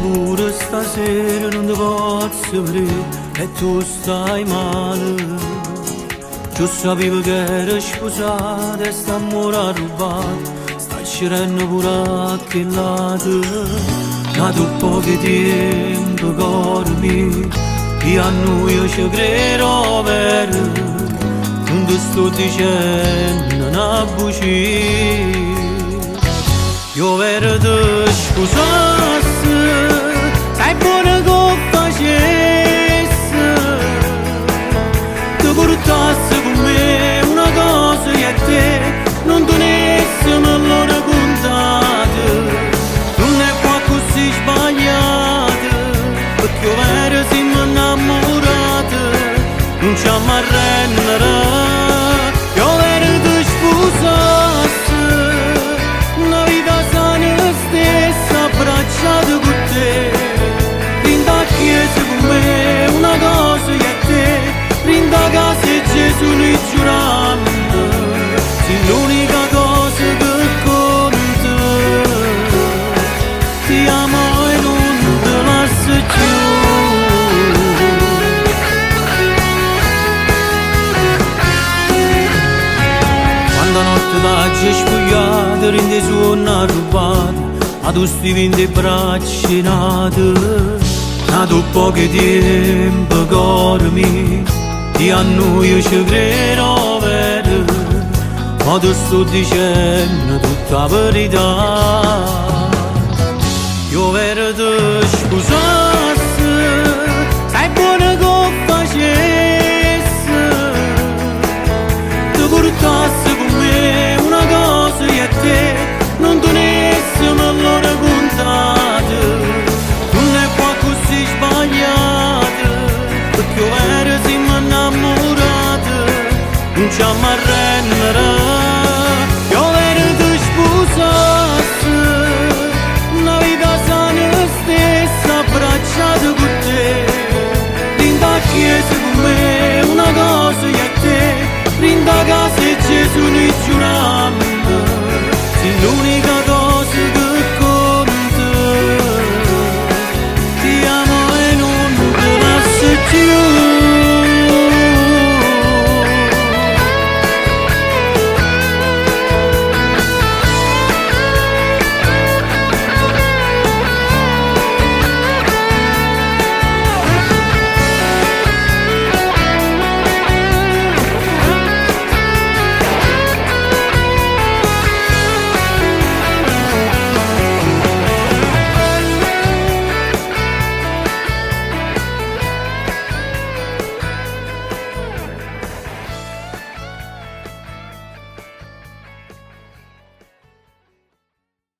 pure stasera non ti posso vedere e tu stai male. Già sapevo che eri sposata e sta amore a rubato, stai scendendo pure a che lato. Ma tu pochi tempo cormi, io a noi ci credo vero, non ti sto dicendo una bugia. Io vero ti scusassi, sai buona che facessi, ti portassi con me una cosa che a te non tenesse me l'ho raccontata. Non è qua così sbagliata, perché io vero siamo innamorati, non ci arrendere. Io vero ti scusassi, una vita sana stessa abbracciata con te, rinda a chiesa con me una cosa che a te, rinda a casa e Gesù noi giurando, sei l'unica cosa che conta. Ti amo e non te lascio più. Quando notte l'hai spogliata, rinde suona rubata, ma tu stivi in te braccia nate. Ma tu pochi tempo cormi, io a noi ci credo vero, ma ti sto dicendo tutta la verità.